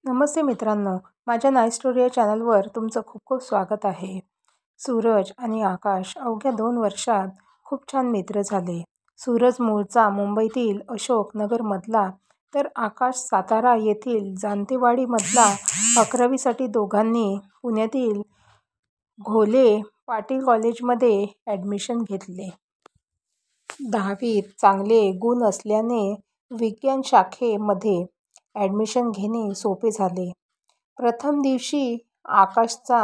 नमस्ते मित्रांनो, माझ्या nice story या चॅनलवर तुमचं खूप खूप स्वागत आहे. सूरज आणि आकाश अवघ्या 2 वर्षात खूप छान मित्र झाले. सूरज मूळचा मुंबईतील अशोकनगरमधला, तर आकाश सातारा येथील जांतेवाडीमधला. 11वीसाठी दोघांनी पुण्यातील घोले पाटील कॉलेजमध्ये ॲडमिशन घेतले. 10वीत चांगले गुण असल्याने विज्ञान शाखेमध्ये ॲडमिशन घेणे सोपे झाले. प्रथम दिवशी आकाशचा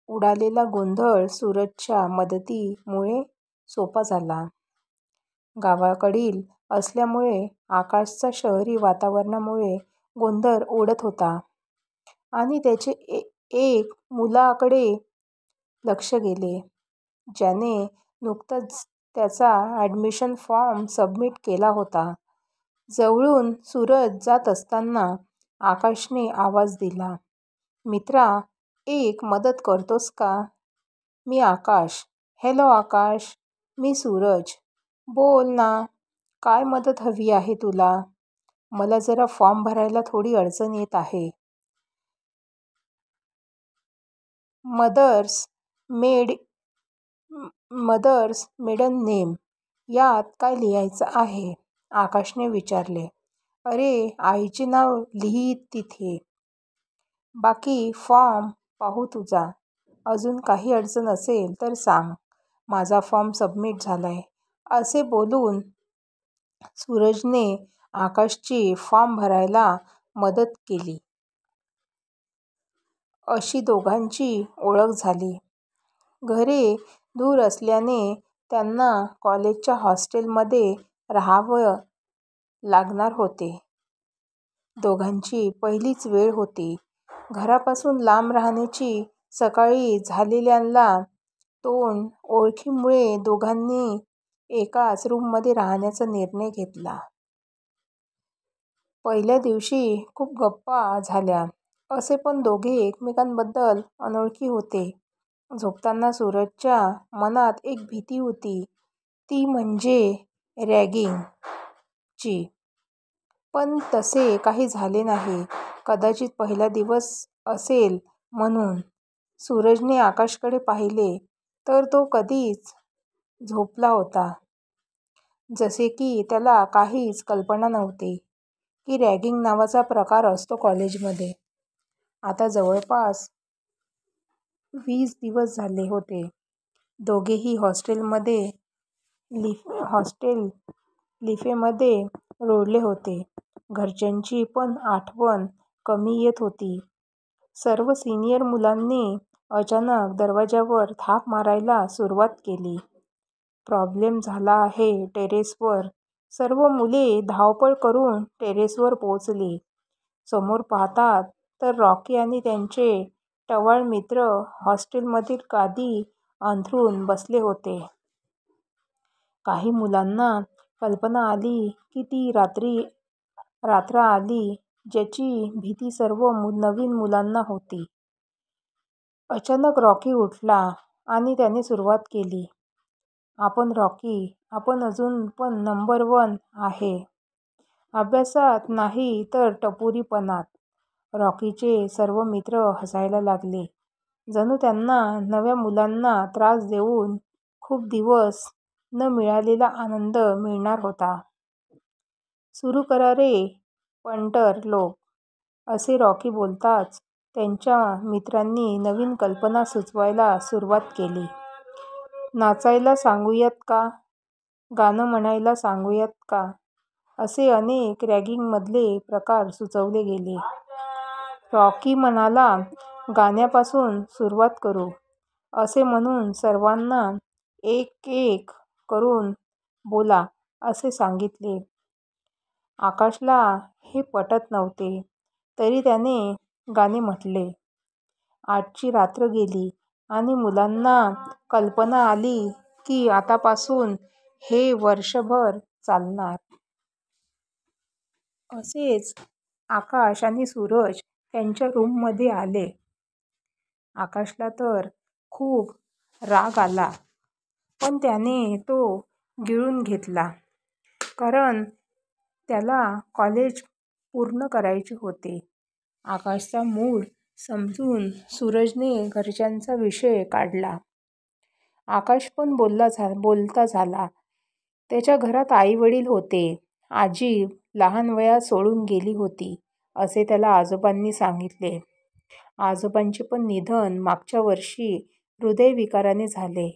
उडालेला गोंधळ सूरजच्या मदतीमुळे सोपा झाला. गावाकडील असल्यामुळे आकाशचा शहरी वातावरणामुळे गोंधळ उडत होता आणि त्याचे एक मुलाकडे लक्ष गेले, ज्याने नुकताच त्याचा ॲडमिशन फॉर्म सबमिट केला होता. जवळून सूरज जात असताना आकाशने आवाज दिला, "मित्रा, एक मदत करतोस का?" "मी आकाश." "हॅलो आकाश, मी सूरज." "बोल ना, काय मदत हवी आहे तुला?" "मला जरा फॉर्म भरायला थोडी अडचण येत आहे." मदर्स मेडन नेम यात काय लिहायचं आहे?" आकाशने विचारले. "अरे, आईचे नाव लिही तिथे. बाकी फॉर्म पाहू तुझा. अजून काही अडचण असेल तर सांग. माझा फॉर्म सबमिट झालाय." असे बोलून सूरजने आकाशची फॉर्म भरायला मदत केली. अशी दोघांची ओळख झाली. घरे दूर असल्याने त्यांना कॉलेजच्या हॉस्टेलमध्ये राहावं लागणार होते. दोघांची पहिलीच वेळ होती घरापासून लांब राहण्याची. सकाळी झालेल्या तोंड ओळखीमुळे दोघांनी एकाच रूममध्ये राहण्याचा निर्णय घेतला. पहिल्या दिवशी खूप गप्पा झाल्या, असे पण दोघे एकमेकांबद्दल अनोळखी होते. झोपताना सूरजच्या मनात एक भीती होती, ती म्हणजे रॅगिंगची. पण तसे काही झाले नाही. कदाचित पहिला दिवस असेल म्हणून. सूरजने आकाशकडे पाहिले तर तो कधीच झोपला होता, जसे की त्याला काहीच कल्पना नव्हती की रॅगिंग नावाचा प्रकार असतो कॉलेजमध्ये. आता जवळपास 20 दिवस झाले होते दोघेही हॉस्टेल लिफेमध्ये रोडले होते. घरच्यांची पण आठवण कमी येत होती. सर्व सिनियर मुलांनी अचानक दरवाजावर थाप मारायला सुरुवात केली. प्रॉब्लेम झाला आहे टेरेसवर. सर्व मुले धावपळ करून टेरेसवर पोहोचली. समोर पाहतात तर रॉकी आणि त्यांचे टवाळ मित्र हॉस्टेलमधील गादी अंथरून बसले होते. काही मुलांना कल्पना आली की ती रात्र आली, ज्याची भीती सर्व नवीन मुलांना होती. अचानक रॉकी उठला आणि त्याने सुरुवात केली, "आपण रॉकी, आपण अजून पण नंबर 1 आहे. अभ्यासात नाही तर टपोरीपणात." रॉकीचे सर्व मित्र हसायला लागले, जणू त्यांना नव्या मुलांना त्रास देऊन खूप दिवस न मिळालेला आनंद मिळणार होता. "सुरू करा रे पंटर लोक," असे रॉकी बोलताच त्यांच्या मित्रांनी नवीन कल्पना सुचवायला सुरुवात केली. "नाचायला सांगूयात का? गाणं म्हणायला सांगूयात का?" असे अनेक रॅगिंगमधले प्रकार सुचवले गेले. रॉकी म्हणाला, "गाण्यापासून सुरुवात करू." असे म्हणून सर्वांना एक एक करून बोला असे सांगितले. आकाशला हे पटत नव्हते, तरी त्याने गाणे म्हटले. आजची रात्र गेली आणि मुलांना कल्पना आली की आतापासून हे वर्षभर चालणार. असेच आकाश आणि सूरज त्यांच्या रूममध्ये आले. आकाशला तर खूप राग आला, पण त्याने तो गिळून घेतला, कारण त्याला कॉलेज पूर्ण करायचे होते आकाशचा मूड समजून सूरजने घरच्यांचा विषय काढला. आकाश पण बोलता झाला. त्याच्या घरात आई वडील होते. आजी लहान वयात सोडून गेली होती असे त्याला आजोबांनी सांगितले. आजोबांचे पण निधन मागच्या वर्षी हृदयविकाराने झाले.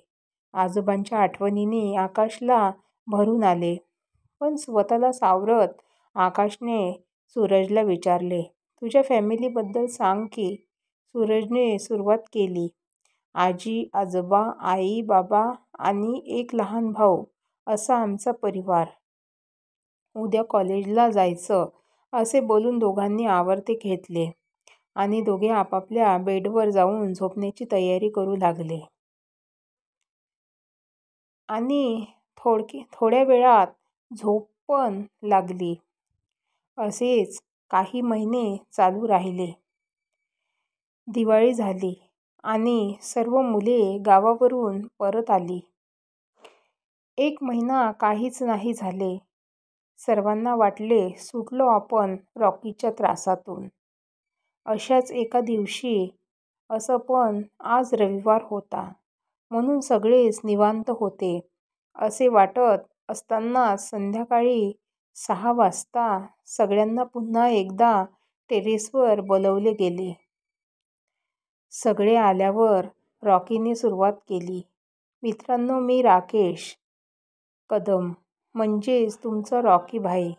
आजोबांच्या आठवणीने आकाशला भरून आले. पण स्वतःला सावरत आकाशने सूरजला विचारले, तुझ्या फॅमिलीबद्दल सांग की. सूरजने सुरुवात केली. आजी आजोबा, आई बाबा आणि एक लहान भाऊ असा आमचा परिवार. उद्या कॉलेजला जायचं असे बोलून दोघांनी आवरते घेतले आणि दोघे आपापल्या बेडवर जाऊन झोपण्याची तयारी करू लागले. आणि थोड्या वेळात झोप पण लागली. असेच काही महिने चालू राहिले. दिवाळी झाली आणि सर्व मुले गावावरून परत आली. 1 महिना काहीच नाही झाले. सर्वांना वाटले सुटलो आपण रॉकीच्या त्रासातून. अशाच एका दिवशी असं पण आज रविवार होता म्हणून सगळेच निवांत होते असे वाटत असतानाच संध्याकाळी 6 वाजता सगळ्यांना पुन्हा एकदा टेरेसवर बोलवले गेले. सगळे आल्यावर रॉकीने सुरुवात केली. मित्रांनो, मी राकेश कदम, म्हणजेच तुमचा रॉकी भाई.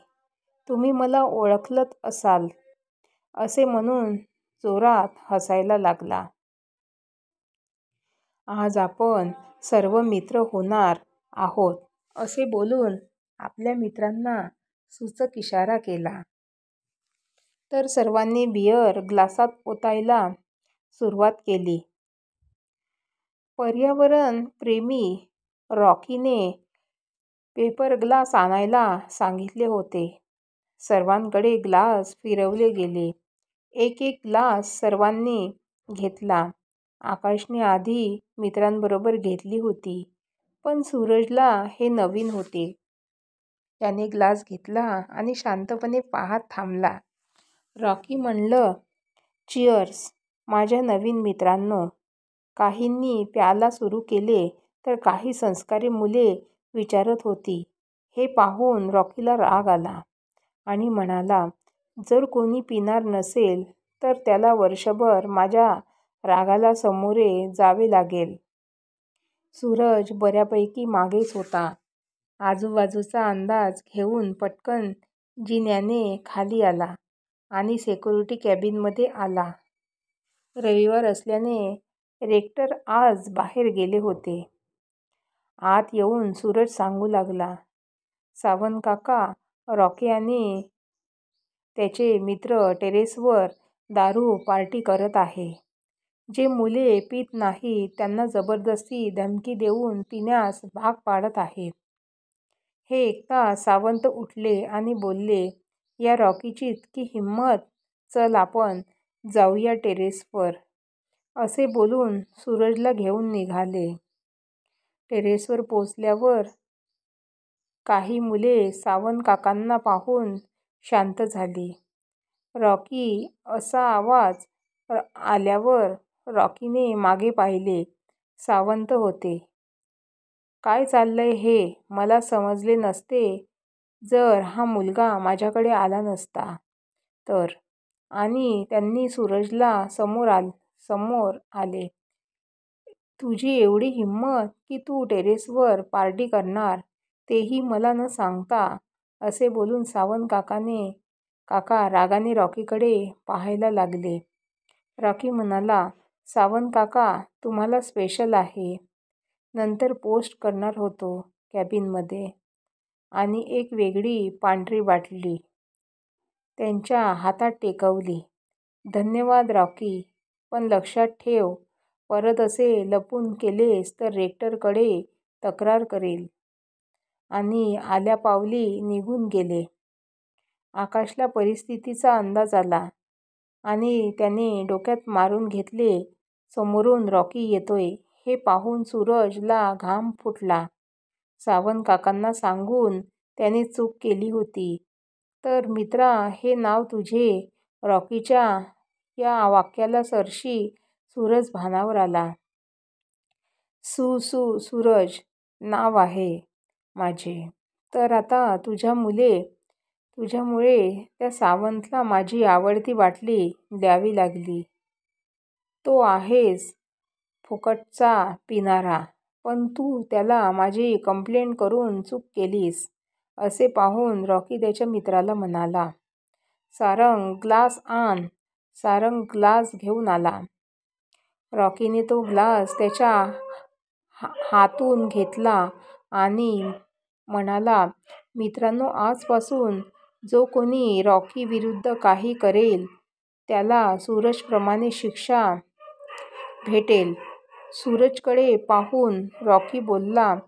तुम्ही मला ओळखलंत असाल, असे म्हणून जोरात हसायला लागला. आज आपण सर्व मित्र होणार आहोत असे बोलून आपल्या मित्रांना सूचक इशारा केला. तर सर्वांनी बिअर ग्लासात ओतायला सुरुवात केली. पर्यावरण प्रेमी रॉकीने पेपर ग्लास आणायला सांगितले होते. सर्वांकडे ग्लास फिरवले गेले. एक एक ग्लास सर्वांनी घेतला. आकाशने आधी मित्रांबरोबर घेतली होती, पण सूरजला हे नवीन होते. त्याने ग्लास घेतला आणि शांतपणे पाहत थांबला. रॉकी म्हणलं, चिअर्स माझ्या नवीन मित्रांनो. काहींनी प्यायला सुरू केले तर काही संस्कारी मुले विचारत होती. हे पाहून रॉकीला राग आला आणि म्हणाला, जर कोणी पिणार नसेल तर त्याला वर्षभर माझ्या रागाला सामोरे जावे लागेल. सूरज बऱ्यापैकी मागेच होता. आजूबाजूचा अंदाज घेऊन पटकन जिन्याने खाली आला आणि सिक्युरिटी कॅबिनमध्ये आला. रविवार असल्याने रेक्टर आज बाहेर गेले होते. आत येऊन सूरज सांगू लागला, सावंत काका, रॉकी आणि त्याचे मित्र टेरेसवर दारू पार्टी करत आहे. जे मुले पित नाहीत त्यांना जबरदस्ती धमकी देऊन पिण्यास भाग पाडत आहेत. हे ऐकता सावंत उठले आणि बोलले, या रॉकीची इतकी हिंमत, चल आपण जाऊया टेरेसवर. असे बोलून सूरजला घेऊन निघाले. टेरेसवर पोचल्यावर काही मुले सावंत काकांना पाहून शांत झाली. रॉकी असा आवाज आल्यावर रॉकीने मागे पाहिले. सावंत होते. काय चाललंय हे मला समजले नसते जर हा मुलगा माझ्याकडे आला नसता तर. आणि त्यांनी सूरजला समोर आले. तुझी एवढी हिंमत की तू टेरेसवर पार्टी करणार, तेही मला न सांगता, असे बोलून सावंत काका रागाने रॉकीकडे पाहायला लागले. रॉकी म्हणाला, सावंत काका, तुम्हाला स्पेशल आहे. नंतर पोस्ट करणार होतो कॅबिनमध्ये. आणि एक वेगळी पांढरी बाटली त्यांच्या हातात टेकवली. धन्यवाद रॉकी, पण लक्षात ठेव, परत असे लपून केलेस तर रेक्टरकडे तक्रार करेल. आणि आल्या पावली निघून गेले. आकाशला परिस्थितीचा अंदाज आला आणि त्याने डोक्यात मारून घेतले. समोरून रॉकी येतोय हे पाहून सूरजला घाम फुटला. सावंत काकांना सांगून त्याने चूक केली होती. तर मित्रा, हे नाव तुझे रॉकीच्या या वाक्याला सरशी सूरज भानावर आला. सूरज नाव आहे माझे. तर आता तुझ्यामुळे त्या सावंतला माझी आवडती बाटली द्यावी लागली. तो आहेच फुकटचा पिणारा, पण तू त्याला माझी कंप्लेंट करून चूक केलीस. असे पाहून रॉकी त्याच्या मित्राला म्हणाला, सारंग ग्लास आण. सारंग ग्लास घेऊन आला. रॉकीने तो ग्लास त्याच्या हातून घेतला आणि म्हणाला, मित्रांनो, आजपासून जो कोणी रॉकी विरुद्ध काही करेल त्याला सूरजप्रमाणे शिक्षा भेटेल. सूरजकडे पाहून रॉकी बोलला,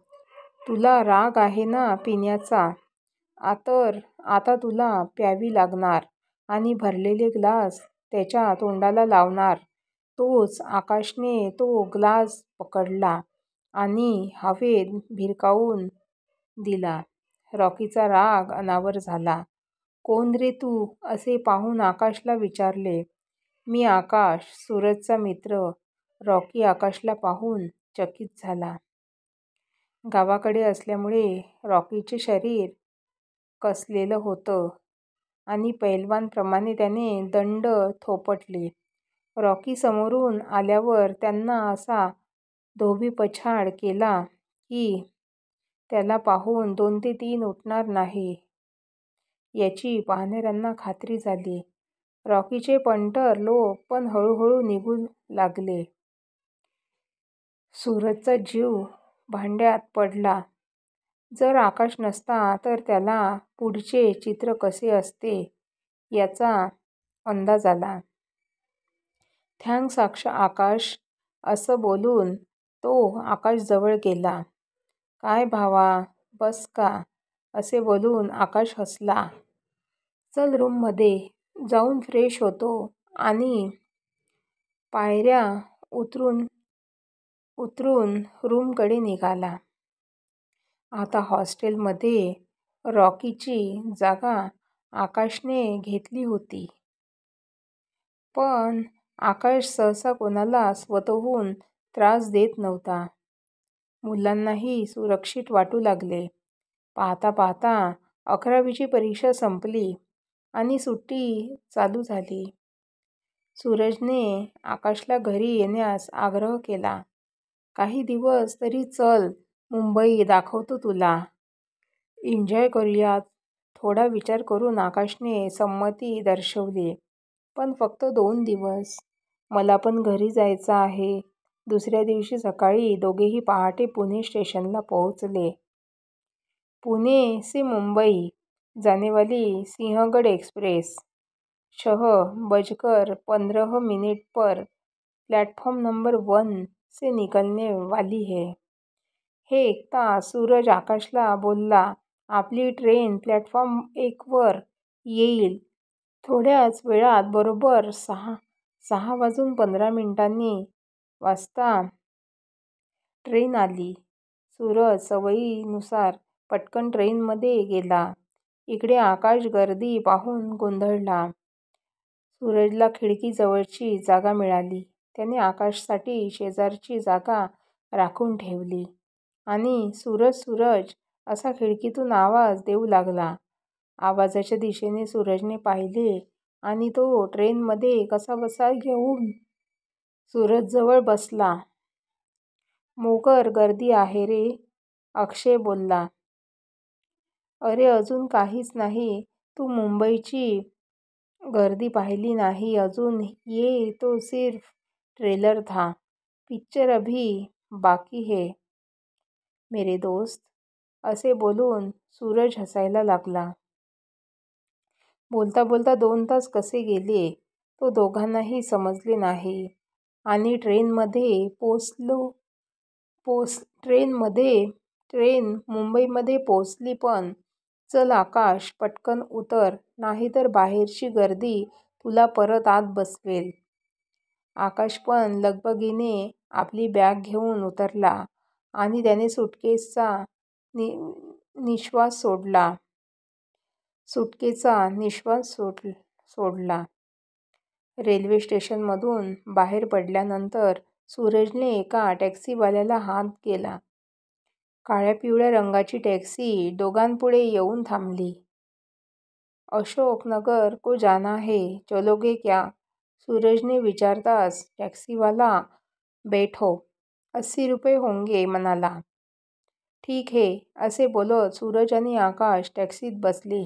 तुला राग आहे ना पिण्याचा? आता तुला प्यावी लागणार आणि भरलेले ग्लास त्याच्या तोंडाला लावणार. तोच आकाशने तो ग्लास पकडला आणि हवेत भिरकावून दिला. रॉकीचा राग अनावर झाला. कोण रे तू? असे पाहून आकाशला विचारले. मी आकाश, सूरजचा मित्र. रॉकी आकाशला पाहून चकित झाला. गावाकडे असल्यामुळे रॉकीचे शरीर कसलेलं होतं आणि पैलवानप्रमाणे त्याने दंड थोपटले. रॉकी समोरून आल्यावर त्यांना असा धोबीपछाड केला की त्याला पाहून 2 ते 3 उठणार नाही याची पाहणाऱ्यांना खात्री झाली. रॉकीचे पंटर लोक पण हळूहळू निघू लागले. सूरजचा जीव भांड्यात पडला. जर आकाश नसता तर त्याला पुढचे चित्र कसे असते याचा अंदाज आला. थँक्स आकाश, असं बोलून तो आकाशजवळ गेला. काय भावा, बस का? असे बोलून आकाश हसला. चल रूममध्ये जाऊन फ्रेश होतो आणि पायऱ्या उतरून रूमकडे निघाला. आता हॉस्टेलमध्ये रॉकीची जागा आकाशने घेतली होती. पण आकाश सहसा कोणाला स्वतःहून त्रास देत नव्हता. मुलांनाही सुरक्षित वाटू लागले. पाहता पाहता 11वीची परीक्षा संपली आणि सुट्टी चालू झाली. सूरजने आकाशला घरी येण्यास आग्रह केला. काही दिवस तरी चल, मुंबई दाखवतो तुला. एन्जॉय करूयात. थोडा विचार करून आकाशने संमती दर्शवली. पण फक्त 2 दिवस. मला पण घरी जायचं आहे. दुसऱ्या दिवशी सकाळी दोघेही पहाटे पुणे स्टेशनला पोहोचले. पुणे से मुंबई जानेवाली सिंहगड एक्सप्रेस 6:15 पर प्लेटफॉर्म नंबर 1 से निकलने वाली है. हे ऐकता सूरज आकाशला बोलला, आपली ट्रेन प्लॅटफॉर्म 1 वर येईल थोड्याच वेळात. बरोबर 6:15 वाजता ट्रेन आली. सूरज सवयीनुसार पटकन ट्रेनमध्ये गेला. इकडे आकाश गर्दी पाहून गोंधळला. सूरजला खिडकीजवळची जागा मिळाली. त्याने आकाशसाठी शेजारची जागा राखून ठेवली आणि सूरज असा खिडकीतून आवाज देऊ लागला. आवाजाच्या दिशेने सूरजने पाहिले आणि तो ट्रेनमध्ये कसाबसा येऊन सूरजजवळ बसला. मोगर गर्दी आहे रे, अक्षय बोलला. अरे अजून काहीच नाही. तू मुंबईची गर्दी पाहिली नाही अजून. ये तो सिर्फ ट्रेलर था. पिक्चर अभी बाकी है मेरे दोस्त. असे बोलून सूरज हसायला लागला. बोलता बोलता 2 तास कसे गेले तो दोघांनाही समजले नाही. आणि ट्रेन मुंबईमध्ये पोचली. पण चल आकाश, पटकन उतर, नाहीतर बाहेरची गर्दी तुला परत आत बसवेल. आकाश पण लगबगीने आपली बॅग घेऊन उतरला आणि त्याने सुटकेसचा निश्वास सोडला. रेल्वे स्टेशनमधून बाहेर पडल्यानंतर सूरजने एका टॅक्सीवाल्याला हात केला. काळ्या पिवळ्या रंगाची टॅक्सी दोघांपुढे येऊन थांबली. अशोक नगर को जाना है, चलोगे क्या? सूरजने विचारताच टॅक्सीवाला बैठो, 80 रुपये होंगे म्हणाला. ठीक है, असे बोलत सूरज आणि आकाश टॅक्सीत बसले.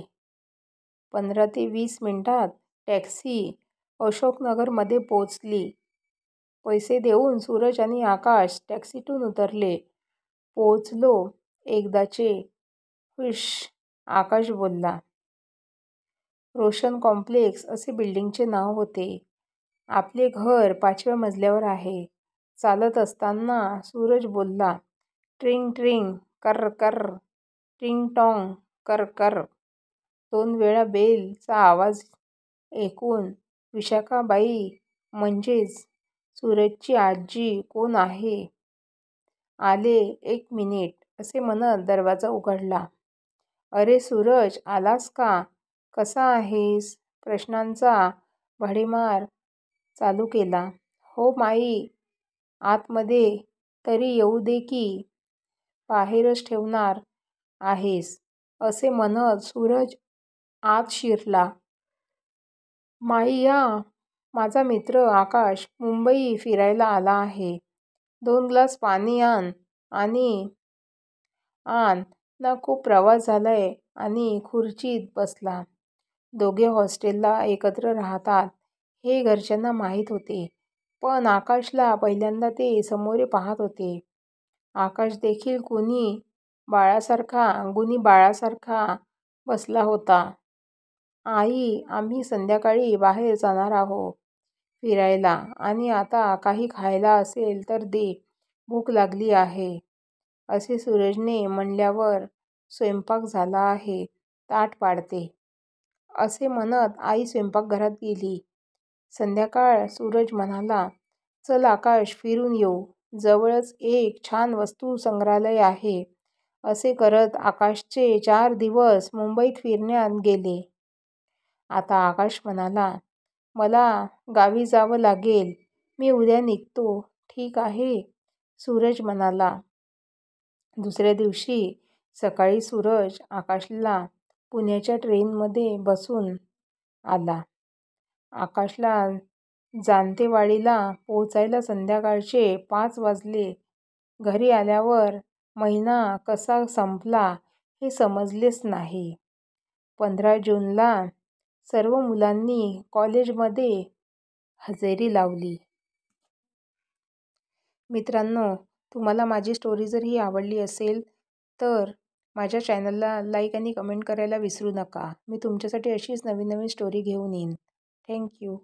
15 ते 20 मिनिटात टॅक्सी अशोकनगरमध्ये पोचली. पैसे देऊन सूरज आणि आकाश टॅक्सीतून उतरले. पोचलो एकदाचे. हुश, आकाश बोलला. रोशन कॉम्प्लेक्स असे बिल्डिंगचे नाव होते. आपले घर 5व्या मजल्यावर आहे. चालत असताना सूरज बोलला. ट्रिंग ट्रिंग कर कर, टिंग टॉंग कर कर. 2 वेळा बेलचा आवाज ऐकून विशाखाबाई म्हणजेच सूरजची आजी कोण आहे? आले, 1 मिनिट असे म्हणत दरवाजा उघडला. अरे सूरज, आलास का? कसा आहेस? प्रश्नांचा भडीमार चालू केला. हो माई, आतमध्ये तरी येऊ दे की, बाहेरच ठेवणार आहेस? असे म्हणत सूरज आत शिरला. माई या, माझा मित्र आकाश मुंबई फिरायला आला आहे. 2 ग्लास पाणी आण ना. खूप प्रवास झालाय आणि खुर्चीत बसला. दोघे हॉस्टेलला एकत्र राहतात हे घरच्यांना माहीत होते, पण आकाशला पहिल्यांदा ते समोरे पाहत होते. आकाश देखील गुणी बाळासारखा बसला होता. आई, आम्ही संध्याकाळी बाहेर जाणार आहोत फिरायला आणि आता काही खायला असेल तर दे, भूक लागली आहे. असे सूरजने म्हणल्यावर स्वयंपाक झाला आहे, ताट पाडते. असे म्हणत आई स्वयंपाकघरात गेली. संध्याकाळ. सूरज म्हणाला, चल आकाश, फिरून येऊ. जवळच एक छान वस्तू संग्रहालय आहे. असे करत आकाशचे 4 दिवस मुंबईत फिरण्यात गेले. आता आकाश म्हणाला, मला गावी जावं लागेल. मी उद्या निघतो. ठीक आहे, सूरज म्हणाला. दुसऱ्या दिवशी सकाळी सूरज आकाशला पुण्याच्या ट्रेनमध्ये बसून आला. आकाशला जांतेवाडीला पोचायला संध्याकाळचे 5 वाजले. घरी आल्यावर महिना कसा संपला हे समजलेच नाही. 15 जूनला सर्व मुलांनी कॉलेजमध्ये हजेरी लावली. मित्रांनो, तुम्हाला माझी स्टोरी जर ही आवडली असेल तर माझ्या चॅनलला लाईक आणि कमेंट करायला विसरू नका. मी तुमच्यासाठी अशीच नवीन स्टोरी घेऊन येईन. थँक्यू.